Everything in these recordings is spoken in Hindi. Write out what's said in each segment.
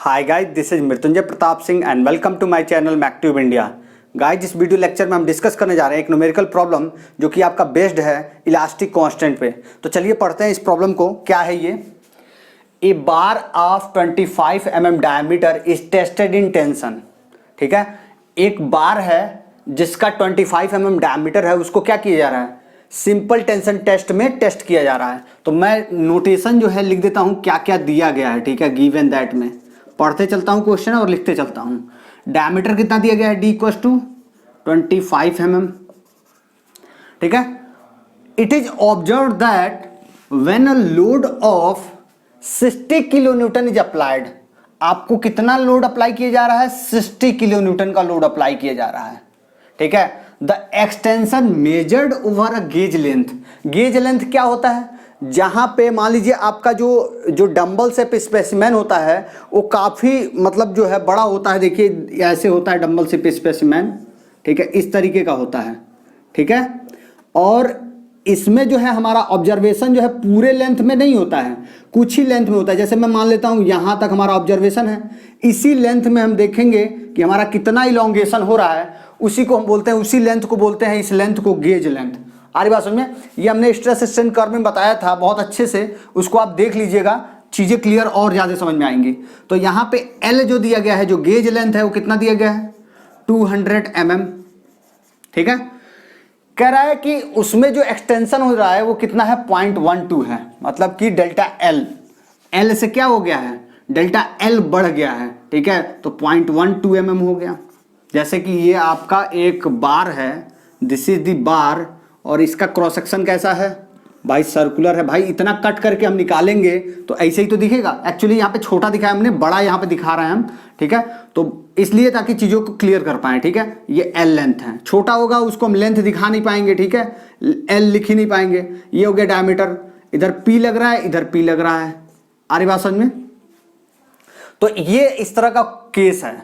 Hi guys, this is Mrityunjay Pratap Singh and welcome to my channel MechTube India. Guys, इस वीडियो लेक्चर में हम डिस्कस करने जा रहे हैं एक न्यूमेरिकल प्रॉब्लम जो कि आपका बेस्ड है इलास्टिक कांस्टेंट पे। तो चलिए पढ़ते हैं इस प्रॉब्लम को। क्या है ये? A bar of 25 mm diameter is tested in tension. ठीक है, एक बार है जिसका 25 mm डायमीटर है, उसको क्या किया जा रहा है? सिंपल टेंशन टेस्ट में टेस्ट किया जा रहा है। तो मैं नोटेशन जो है लिख देता हूं क्या क्या दिया गया है। ठीक है, गिवन दैट में पढ़ते चलता हूं क्वेश्चन और लिखते चलता हूं। डायमीटर कितना दिया गया है? D equals to 25 mm। ठीक है, it is observe that when a load of 60 kilo newton is applied. आपको कितना लोड अप्लाई किया जा रहा है? 60 किलो न्यूटन का लोड अप्लाई किया जा रहा है। ठीक है, the extension measured over a gauge length. Gauge length क्या होता है? जहां पे मान लीजिए आपका जो डंबल से स्पेसिमेन होता है वो काफी मतलब जो है बड़ा होता है। देखिए ऐसे होता है डंबल से स्पेसिमेन। ठीक है, इस तरीके का होता है। ठीक है, और इसमें जो है हमारा ऑब्जर्वेशन जो है पूरे लेंथ में नहीं होता है, कुछ ही लेंथ में होता है। जैसे मैं मान लेता हूं यहां तक हमारा ऑब्जर्वेशन है, इसी लेंथ में हम देखेंगे कि हमारा कितना इलोंगेशन हो रहा है, उसी को हम बोलते हैं, उसी लेंथ को बोलते हैं, इस लेंथ को गेज लेंथ। आ रही बात समझ में? ये हमने स्ट्रेस स्ट्रेन कर्व में बताया था बहुत अच्छे से, उसको आप देख लीजिएगा, चीजें क्लियर और ज्यादा समझ में आएंगी। तो यहां पे एल जो दिया गया है, जो गेज लेंथ है, वो कितना दिया गया है? 200 mm। ठीक है, कह रहा है कि उसमें जो एक्सटेंशन हो रहा है वो कितना है? 0.12 है। मतलब कि डेल्टा एल से क्या हो गया है? डेल्टा एल बढ़ गया है। ठीक है, तो 0.12 mm हो गया। जैसे कि ये आपका एक बार है, दिस इज द बार, और इसका क्रॉस सेक्शन कैसा है भाई? सर्कुलर है। भाई इतना कट करके हम निकालेंगे तो ऐसे ही तो दिखेगा। एक्चुअली यहाँ पे छोटा दिखाया हमने, बड़ा यहाँ पे दिखा रहे हैं हम। ठीक है, तो इसलिए ताकि चीजों को क्लियर कर पाए। ठीक है, ये एल लेंथ है, छोटा होगा उसको हम लेंथ दिखा नहीं पाएंगे। ठीक है, एल लिख ही नहीं पाएंगे। ये हो गया डायमीटर, इधर पी लग रहा है, इधर पी लग रहा है। आ रही बात समझ में? तो ये इस तरह का केस है।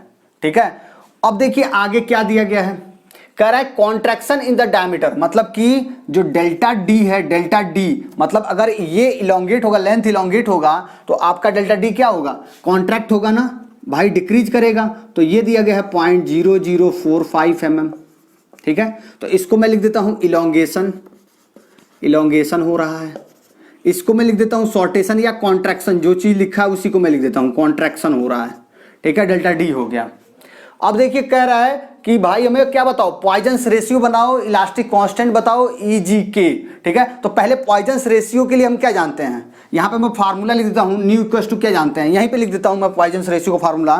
ठीक है, अब देखिए आगे क्या दिया गया है। कह रहा है कॉन्ट्रैक्शन इन द डायमीटर, मतलब कि जो डेल्टा डी है, डेल्टा डी मतलब अगर ये इलोंगेट होगा, लेंथ इलोंगेट होगा, तो आपका डेल्टा डी क्या होगा? कॉन्ट्रैक्ट होगा ना भाई, डिक्रीज करेगा। तो ये दिया गया है 0.0045 mm। ठीक है, तो इसको मैं लिख देता हूं इलोंगेशन, इलोंगेशन हो रहा है। इसको मैं लिख देता हूं शॉर्टेशन या कॉन्ट्रैक्शन, जो चीज लिखा है उसी को मैं लिख देता हूं, कॉन्ट्रैक्शन हो रहा है। ठीक है, डेल्टा डी हो गया। अब देखिए कह रहा है कि भाई हमें क्या बताओ? पॉइजन्स रेशियो बनाओ, इलास्टिक कांस्टेंट बताओ, EGK। ठीक है, तो पहले पॉइजन्स रेशियो के लिए हम क्या जानते हैं? यहां पे मैं फार्मूला लिख देता हूं, न्यू इक्वल्स टू क्या जानते हैं? यहीं पे लिख देता हूं मैं पॉइजन्स रेशियो का फार्मूला।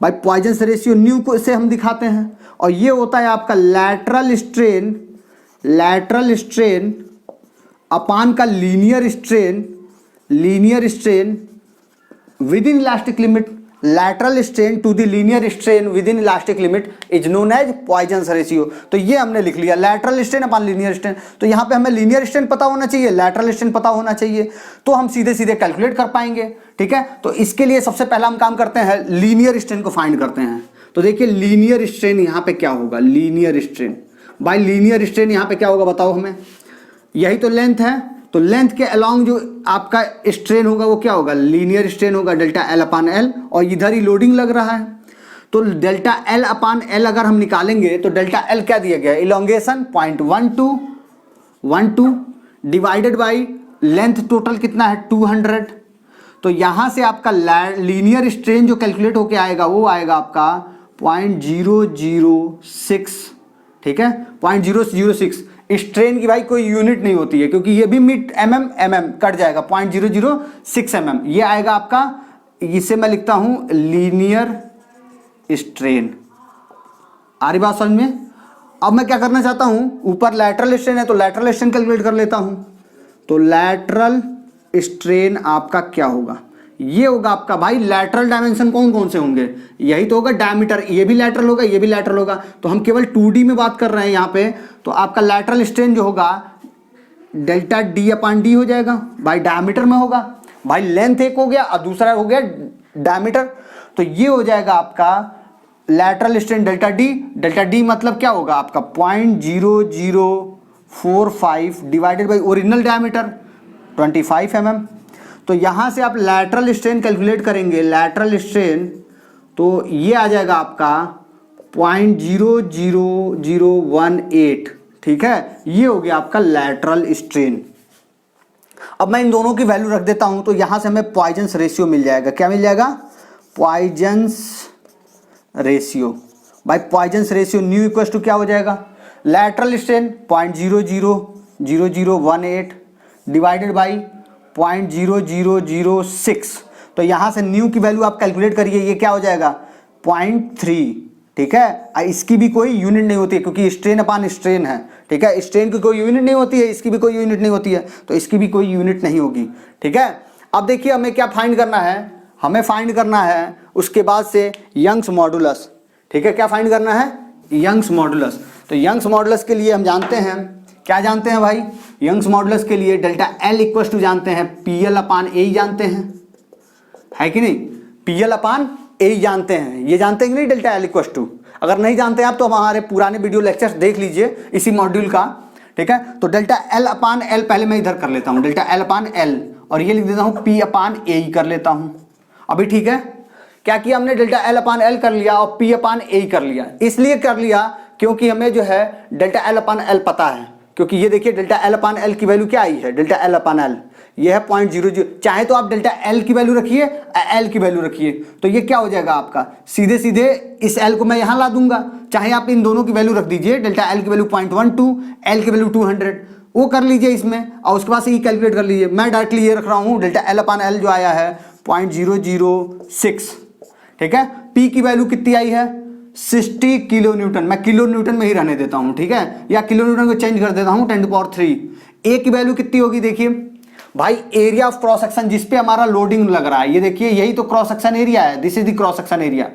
भाई पॉइजन्स रेशियो न्यू को से हम दिखाते हैं, और ये होता है आपका लैटरल स्ट्रेन, लैटरल स्ट्रेन अपान का linear strain, linear strain with in elastic limit. lateral strain to the linear strain within elastic limit is known as Poisson's ratio। तो ये हमने लिख लिया, lateral strain upon linear strain। तो यहाँ पे हमें linear strain पता होना चाहिए, lateral strain पता होना चाहिए, तो हम सीधे सीधे कैलकुलेट कर पाएंगे। ठीक है, तो इसके लिए सबसे पहला हम काम करते हैं, linear strain को फाइंड करते हैं। तो देखिए linear strain यहाँ पे क्या होगा? linear strain, भाई linear strain यहाँ पे क्या होगा बताओ हमें? यही तो लेंथ है, तो लेंथ के अलोंग जो आपका स्ट्रेन होगा वो क्या होगा? लीनियर स्ट्रेन होगा, डेल्टा एल अपान एल, और इधर ही लोडिंग लग रहा है। तो डेल्टा एल अपान एल अगर हम निकालेंगे तो डेल्टा एल क्या दिया गया है? Elongation 0.12 divided by length total कितना है? 200। तो यहां से आपका लीनियर स्ट्रेन जो कैलकुलेट होके आएगा वो आएगा आपका 0.006। ठीक है, 0.006। स्ट्रेन की भाई कोई यूनिट नहीं होती है, क्योंकि ये भी मीट mm कट जाएगा, 0.006 mm ये आएगा आपका। इसे मैं लिखता हूं लीनियर स्ट्रेन। आ रही बात समझ में? अब मैं क्या करना चाहता हूं, ऊपर लैटरल स्ट्रेन है तो लैटरल स्ट्रेन कैलकुलेट कर लेता हूं। तो लैटरल स्ट्रेन आपका क्या होगा? ये होगा आपका भाई लैटरल डायमेंशन कौन कौन से होंगे? यही तो होगा डायमीटर, ये भी लैटरल होगा, ये भी लैटरल होगा। तो हम केवल 2D में बात कर रहे हैं यहाँ पे। तो आपका लैटरल स्ट्रेन जो होगा डेल्टा डी अपान डी हो जाएगा, भाई डायमीटर में होगा। भाई लेंथ एक हो गया और दूसरा हो गया डायमीटर, तो ये हो जाएगा आपका lateral strain delta D. Delta D मतलब क्या होगा आपका? 0.0045 divided by original diameter 25 mm। तो यहाँ से आप लैटरल स्ट्रेन कैलकुलेट करेंगे, लैटरल स्ट्रेन, तो ये आ जाएगा आपका 0.00018, ठीक है, ये हो गया आपका लैटरल स्ट्रेन। अब मैं इन दोनों की वैल्यू रख देता हूं, तो यहां से हमें पॉइजन्स रेशियो मिल जाएगा। क्या मिल जाएगा? Poisson's ratio. भाई Poisson's ratio nu equal to क्या हो जाएगा? Lateral strain 0.000018 divided by 0.0006। तो यहां से न्यू की वैल्यू आप कैलकुलेट करिए, ये क्या हो जाएगा? 0.3, ठीक है। इसकी भी कोई यूनिट नहीं होती है क्योंकि स्ट्रेन अपान स्ट्रेन है, ठीक है। स्ट्रेन की कोई यूनिट नहीं होती है, इसकी भी कोई यूनिट नहीं होती है, तो इसकी भी कोई यूनिट नहीं होगी, ठीक है। अब देखिए हमें क्या फाइंड करना है, हमें फाइंड करना है उसके बाद से यंग्स मॉडुलस, ठीक है। क्या फाइंड करना है? Young's modulus. तो यंग्स मॉडुलस के लिए हम जानते हैं, क्या जानते हैं भाई? यंग्स मॉडुलस के लिए डेल्टा एल इक्वल टू जानते हैं PL अपान ए जानते हैं, है कि नहीं? PL अपान ए जानते हैं, ये जानते हैं कि नहीं? डेल्टा एल इक्वल टू, अगर नहीं जानते हैं आप तो हमारे पुराने वीडियो लेक्चर्स देख लीजिए इसी मॉड्यूल का, ठीक है। तो डेल्टा एल अपान एल पहले मैं इधर कर लेता हूँ, डेल्टा एल अपान एल, और ये लिख देता हूँ P अपान ए कर लेता हूँ अभी, ठीक है। क्या किया हमने? डेल्टा एल अपान एल कर लिया और P अपान ए कर लिया। इसलिए कर लिया क्योंकि हमें जो है डेल्टा एल अपान एल पता है, क्योंकि ये देखिए डेल्टा एल अपान एल की वैल्यू क्या आई है? डेल्टा एल अपान एल ये है 0.00। चाहे तो आप डेल्टा एल की वैल्यू रखिए, एल की वैल्यू रखिए, तो ये क्या हो जाएगा आपका? सीधे सीधे इस एल को मैं यहाँ ला दूंगा। चाहे आप इन दोनों की वैल्यू रख दीजिए, डेल्टा एल की वैल्यू 0.12, एल की वैल्यू 200, वो कर लीजिए इसमें, और उसके बाद से ई कैलकुलेट कर लीजिए। मैं डायरेक्टली ये रख रहा हूँ, डेल्टा एल अपान एल जो आया है 0.006, ठीक है। पी की वैल्यू कितनी आई है? 60 किलो न्यूटन। मैं किलो न्यूटन में ही रहने देता हूं, ठीक है, या किलो न्यूटन को चेंज कर देता हूं 10⁻3। ए की वैल्यू कितनी होगी? देखिए भाई एरिया ऑफ क्रॉस सेक्शन जिस पे हमारा लोडिंग लग रहा है, ये देखिए यही तो क्रॉस सेक्शन एरिया है, this is the cross section area.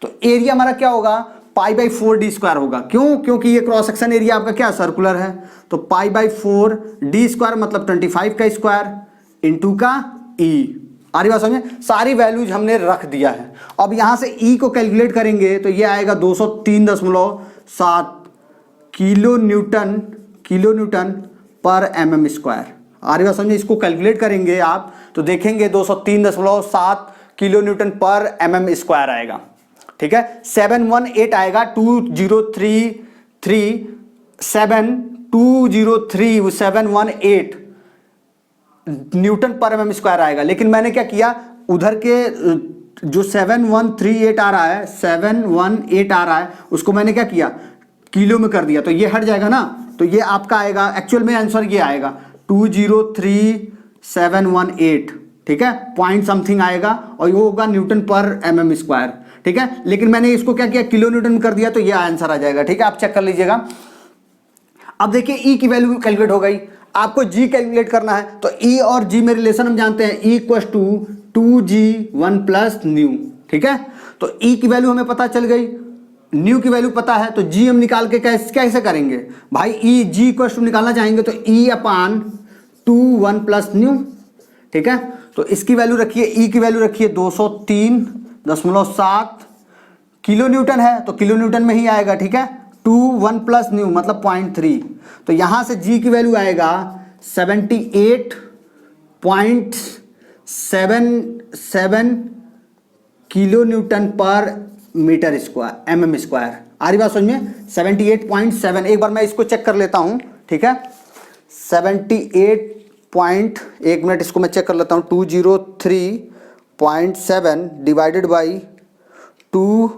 तो एरिया हमारा क्या होगा? π/4d² होगा। क्यों? क्योंकि ये क्रॉस सेक्शन एरिया आपका क्या सर्कुलर है, तो π/4d² मतलब 25 का स्क्वायर इंटू का ई। आ रही बात समझे? सारी वैल्यूज हमने रख दिया है। अब यहां से ई को कैलकुलेट करेंगे तो ये आएगा 203.7 किलो न्यूटन पर mm²। आ रही बात समझे? इसको कैलकुलेट करेंगे आप तो देखेंगे 203.7 किलो न्यूटन पर mm² आएगा, ठीक है। 718 आएगा, 718 न्यूटन पर mm² आएगा। लेकिन मैंने क्या किया, उधर के जो 718 आ रहा है, 718 आ रहा है, उसको मैंने क्या किया? किलो में कर दिया, तो ये हट जाएगा ना, तो ये आपका आएगा, एक्चुअल में आंसर ये आएगा 203718, ठीक है, पॉइंट समथिंग आएगा, और ये होगा न्यूटन पर mm², ठीक है। लेकिन मैंने इसको क्या किया? किलो न्यूटन में कर दिया, तो ये आंसर आ जाएगा, ठीक है। आप चेक कर लीजिएगा। अब देखिए ई की वैल्यू कैलकुलेट हो गई, आपको जी कैलकुलेट करना है, तो ई और जी में रिलेशन हम जानते हैं, E equal to 2g1 plus nu, ठीक है। तो ई की वैल्यू हमें पता चल गई, न्यू की वैल्यू पता है, तो जी हम निकाल के कैसे करेंगे भाई? ई जी इक्वल टू निकालना चाहेंगे तो ई अपान 2 1 प्लस न्यू, ठीक है। तो इसकी वैल्यू रखिए, ई की वैल्यू रखिए 203.7 किलो न्यूटन है, तो किलो न्यूटन में ही आएगा, ठीक है। 2 1 प्लस न्यू मतलब 0.3, तो यहां से जी की वैल्यू आएगा 78.77 किलो न्यूटन पर मीटर स्क्वायर mm²। आ रही बात समझ में? 78.7, एक बार मैं इसको चेक कर लेता हूं, ठीक है। 1 मिनट इसको मैं चेक कर लेता हूं, 203.7 डिवाइडेड बाई 2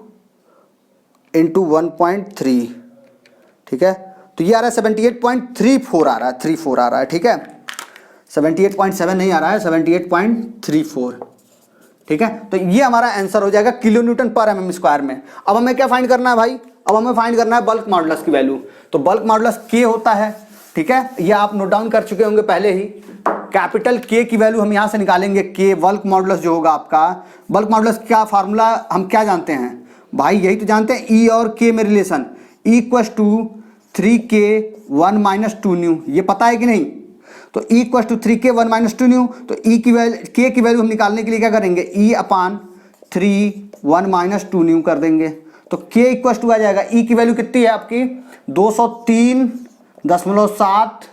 इंटू 1.3, ठीक है। तो ये आ रहा है 78.34 आ रहा है, 34 आ रहा है, ठीक है। 78.7 नहीं आ रहा है, 78.34, ठीक है। तो ये हमारा आंसर हो जाएगा किलो न्यूटन पर mm² में। अब हमें क्या फाइंड करना है भाई? अब हमें फाइंड करना है बल्क मॉडुलस की वैल्यू। तो बल्क मॉडुलस K होता है, ठीक है, ये आप नोट डाउन कर चुके होंगे पहले ही। कैपिटल K की वैल्यू हम यहां से निकालेंगे, K बल्क मॉडुलस जो होगा आपका, बल्क मॉडुलस का फार्मूला हम क्या जानते हैं भाई? यही तो जानते हैं, E और K में relation, E equal to 3K1 minus 2 nu, ये पता है कि नहीं? तो E equal to 3K1 minus 2 nu, तो E की वैल्यू, K की वैल्यू हम निकालने के लिए क्या करेंगे? E अपान 3 1 माइनस 2 न्यू कर देंगे, तो K इक्वल टू आ जाएगा, E की वैल्यू कितनी है आपकी? 203.7,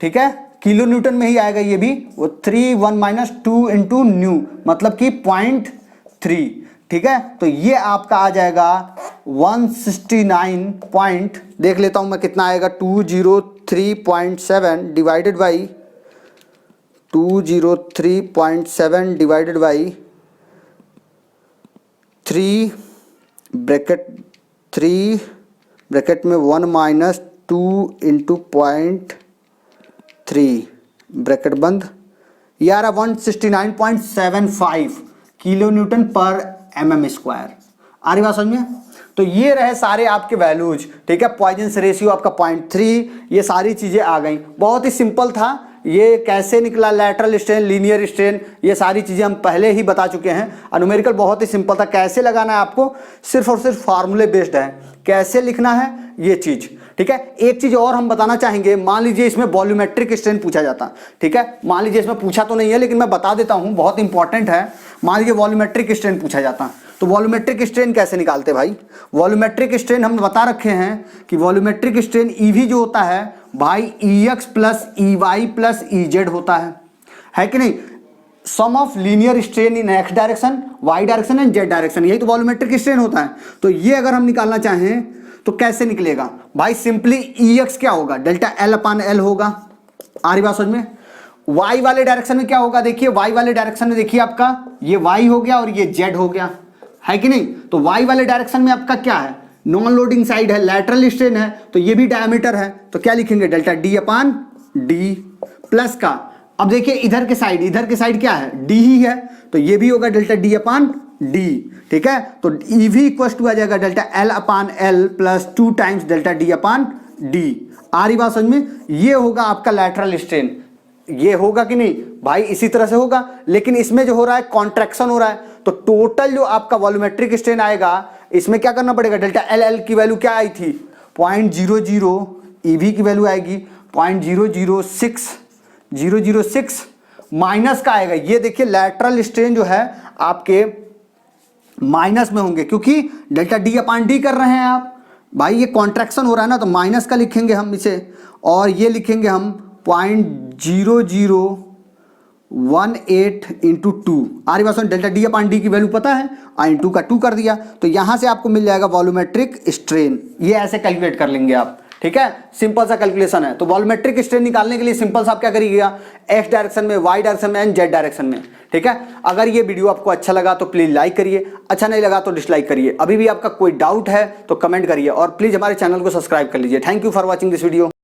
ठीक है, किलो न्यूटन में ही आएगा ये भी, वो 3 1 माइनस 2 इंटू न्यू, मतलब कि 0.3, ठीक है। तो ये आपका आ जाएगा 169 पॉइंट, देख लेता हूं मैं कितना आएगा, 203.7 divided by 203.7 divided by 3 bracket में 1 माइनस 2 इंटू 0.3 ब्रैकेट बंद, ये आ रहा 169.75 किलो न्यूटन पर mm²। आ रही बात समझ में? तो ये रहे सारे आपके वैल्यूज, ठीक है। पॉइजन रेशियो आपका 0.3, ये सारी चीजें आ गई, बहुत ही सिंपल था। ये कैसे निकला, लैटरल स्ट्रेन, लीनियर स्ट्रेन, ये सारी चीजें हम पहले ही बता चुके हैं। न्यूमेरिकल बहुत ही सिंपल था, कैसे लगाना है आपको सिर्फ और सिर्फ फार्मूले बेस्ड है, कैसे लिखना है ये चीज, ठीक है। एक चीज और हम बताना चाहेंगे, मान लीजिए इसमें वॉल्यूमेट्रिक स्ट्रेन पूछा जाता, ठीक है। मान लीजिए इसमें पूछा तो नहीं है लेकिन मैं बता देता हूं, बहुत इंपॉर्टेंट है। मान लीजिए वॉल्यूमेट्रिक स्ट्रेन पूछा जाता, तो वॉल्यूमेट्रिक स्ट्रेन कैसे निकालते भाई? वॉल्यूमेट्रिक स्ट्रेन हम बता रखे हैं कि वॉल्यूमेट्रिक स्ट्रेन ईवी जो होता है भाई EX plus EY plus EZ होता है कि नहीं? Sum of linear strain in X direction, Y direction and Z direction, यही तो वॉल्यूमेट्रिक स्ट्रेन होता है। तो ये अगर हम निकालना चाहें तो कैसे निकलेगा भाई? सिंपली EX क्या होगा, डेल्टा L अपान L होगा। आ रही बात समझ में? वाई वाले डायरेक्शन में क्या होगा, देखिए वाई वाले डायरेक्शन में देखिए आपका ये वाई हो गया और ये जेड हो गया, है कि नहीं? तो वाई वाले डायरेक्शन में आपका क्या है, नॉन लोडिंग साइड है, लैटरल स्ट्रेन है, तो ये भी डायमीटर है, तो क्या लिखेंगे, डेल्टा D अपान D प्लस का, अब देखिए इधर के साइड क्या है, D ही है, तो ये भी होगा डेल्टा D अपान D, ठीक है। तो EV इक्वल टू आ जाएगा डेल्टा L अपान L plus 2 times delta D अपान D। आ रही बात समझ में? ये होगा आपका लैटरल स्ट्रेन, ये होगा कि नहीं भाई? इसी तरह से होगा, लेकिन इसमें जो हो रहा है कॉन्ट्रैक्शन हो रहा है, तो टोटल जो आपका वॉल्यूमेट्रिक स्ट्रेन आएगा इसमें क्या करना पड़ेगा, डेल्टा L की वैल्यू क्या आई थी 0.00, EV की वैल्यू आएगी 0.006 माइनस का आएगा। ये देखिए लैटरल स्ट्रेन जो है आपके माइनस में होंगे, क्योंकि डेल्टा D अपान D कर रहे हैं आप भाई, ये कॉन्ट्रैक्शन हो रहा है ना, तो माइनस का लिखेंगे हम इसे, और ये लिखेंगे हम 0.0018 इंटू 2। आ रही बात सुन, डेल्टा D अपान D की वैल्यू पता है, इंटू का 2 कर दिया, तो यहां से आपको मिल जाएगा वॉल्यूमेट्रिक स्ट्रेन। ये ऐसे कैलकुलेट कर लेंगे आप, ठीक है। सिंपल सा कैलकुलेशन है। तो वॉल्यूमेट्रिक स्ट्रेन निकालने के लिए सिंपल सा आप क्या करिएगा, एक्स डायरेक्शन में, वाई डायरेक्शन में एंड जेड डायरेक्शन में, ठीक है। अगर ये वीडियो आपको अच्छा लगा तो प्लीज लाइक करिए, अच्छा नहीं लगा तो डिसलाइक करिए। अभी भी आपका कोई डाउट है तो कमेंट करिए, और प्लीज हमारे चैनल को सब्सक्राइब कर लीजिए। Thank you for watching this video.